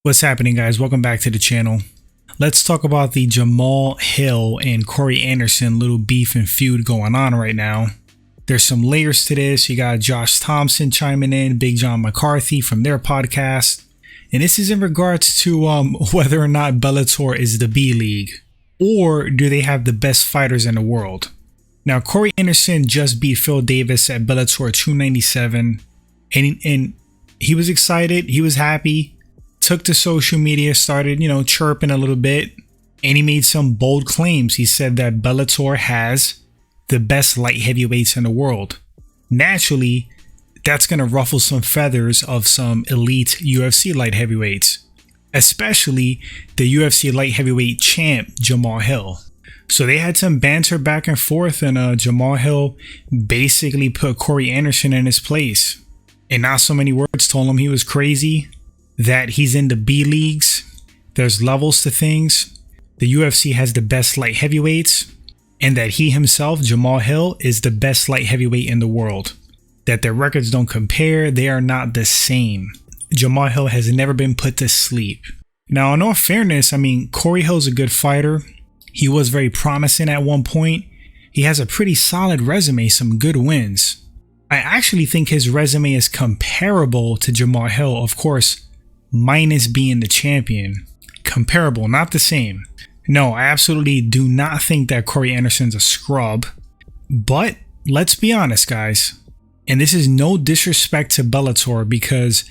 What's happening, guys? Welcome back to the channel. Let's talk about the Jamahal Hill and Corey Anderson little beef and feud going on right now. There's some layers to this. You got Josh Thompson chiming in, Big John McCarthy from their podcast. And this is in regards to whether or not Bellator is the B League, or do they have the best fighters in the world. Now, Corey Anderson just beat Phil Davis at Bellator 297, and he was excited. He was happy. Took to social media, started, chirping a little bit, and he made some bold claims. He said that Bellator has the best light heavyweights in the world. Naturally, that's going to ruffle some feathers of some elite UFC light heavyweights, especially the UFC light heavyweight champ, Jamahal Hill. So they had some banter back and forth, and Jamahal Hill basically put Corey Anderson in his place. And not so many words, told him he was crazy, that he's in the B leagues, there's levels to things, the UFC has the best light heavyweights, and that he himself, Jamahal Hill, is the best light heavyweight in the world. That their records don't compare, they are not the same. Jamahal Hill has never been put to sleep. Now, in all fairness, Corey Hill's a good fighter. He was very promising at one point. He has a pretty solid resume, some good wins. I actually think his resume is comparable to Jamahal Hill, of course, minus being the champion. Comparable, not the same. No, I absolutely do not think that Corey Anderson's a scrub. But let's be honest, guys. And this is no disrespect to Bellator, because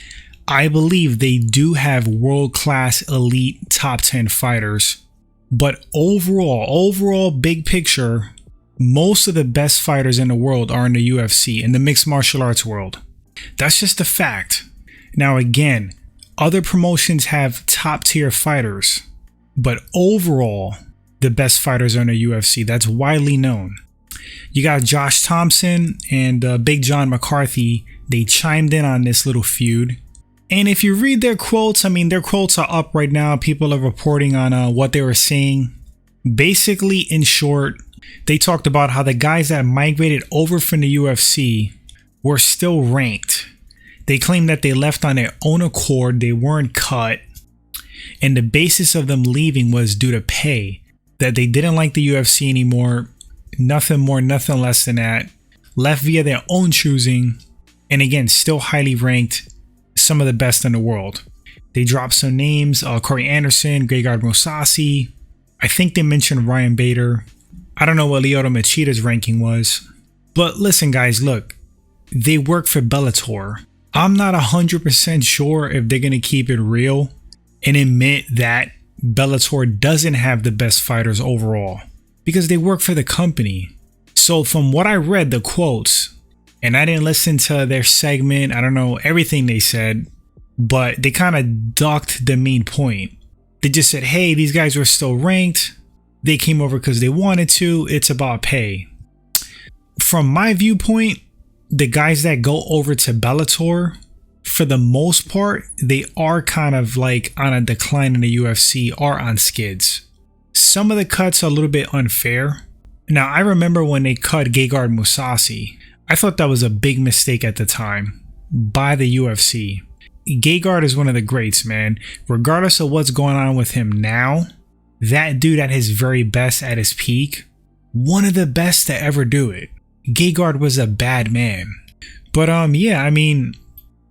I believe they do have world-class elite top 10 fighters. But overall, big picture, most of the best fighters in the world are in the UFC, in the mixed martial arts world. That's just a fact. Now again, other promotions have top tier fighters, but overall, the best fighters are in the UFC. That's widely known. You got Josh Thompson and Big John McCarthy. They chimed in on this little feud. And if you read their quotes, their quotes are up right now. People are reporting on what they were saying. Basically, in short, they talked about how the guys that migrated over from the UFC were still ranked. They claimed that they left on their own accord, they weren't cut, and the basis of them leaving was due to pay, that they didn't like the UFC anymore, nothing more, nothing less than that, left via their own choosing, and again, still highly ranked, some of the best in the world. They dropped some names, Corey Anderson, Gegard Mousasi, I think they mentioned Ryan Bader. I don't know what Lyoto Machida's ranking was, but listen guys, look, they work for Bellator. I'm not 100% sure if they're going to keep it real and admit that Bellator doesn't have the best fighters overall, because they work for the company. So from what I read, the quotes, and I didn't listen to their segment, I don't know everything they said, but they kind of ducked the main point. They just said, hey, these guys were still ranked. They came over because they wanted to. It's about pay. From my viewpoint, the guys that go over to Bellator, for the most part, they are kind of like on a decline in the UFC, or on skids. Some of the cuts are a little bit unfair. Now, I remember when they cut Gegard Mousasi. I thought that was a big mistake at the time by the UFC. Gegard is one of the greats, man. Regardless of what's going on with him now, that dude at his very best, at his peak, one of the best to ever do it. Gegard was a bad man. But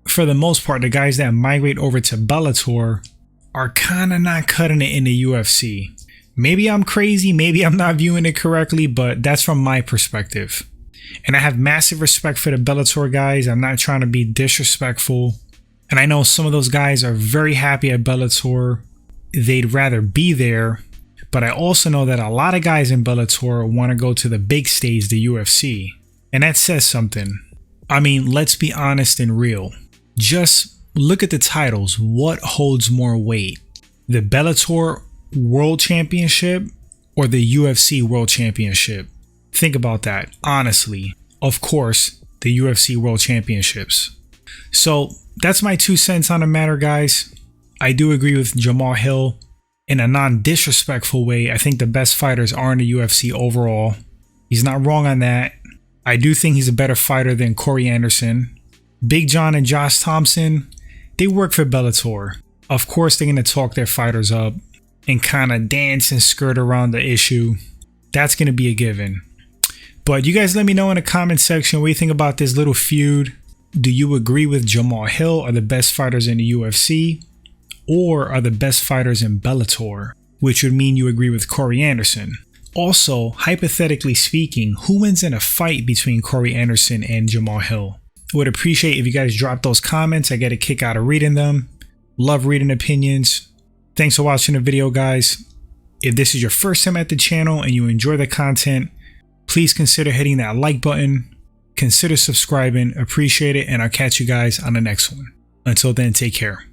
for the most part, the guys that migrate over to Bellator are kind of not cutting it in the UFC. Maybe I'm crazy, maybe I'm not viewing it correctly, but that's from my perspective. And I have massive respect for the Bellator guys. I'm not trying to be disrespectful. And I know some of those guys are very happy at Bellator. They'd rather be there. But I also know that a lot of guys in Bellator want to go to the big stage, the UFC. And that says something. Let's be honest and real. Just look at the titles. What holds more weight? The Bellator World Championship or the UFC World Championship? Think about that. Honestly, of course, the UFC World Championships. So that's my 2 cents on the matter, guys. I do agree with Jamahal Hill. In a non-disrespectful way, I think the best fighters are in the UFC overall. He's not wrong on that. I do think he's a better fighter than Corey Anderson. Big John and Josh Thompson, they work for Bellator. Of course, they're going to talk their fighters up and kind of dance and skirt around the issue. That's going to be a given. But you guys let me know in the comment section what you think about this little feud. Do you agree with Jamahal Hill are the best fighters in the UFC? Or are the best fighters in Bellator? Which would mean you agree with Corey Anderson. Also, hypothetically speaking, who wins in a fight between Corey Anderson and Jamahal Hill? Would appreciate if you guys drop those comments. I get a kick out of reading them. Love reading opinions. Thanks for watching the video, guys. If this is your first time at the channel and you enjoy the content, please consider hitting that like button. Consider subscribing. Appreciate it. And I'll catch you guys on the next one. Until then, take care.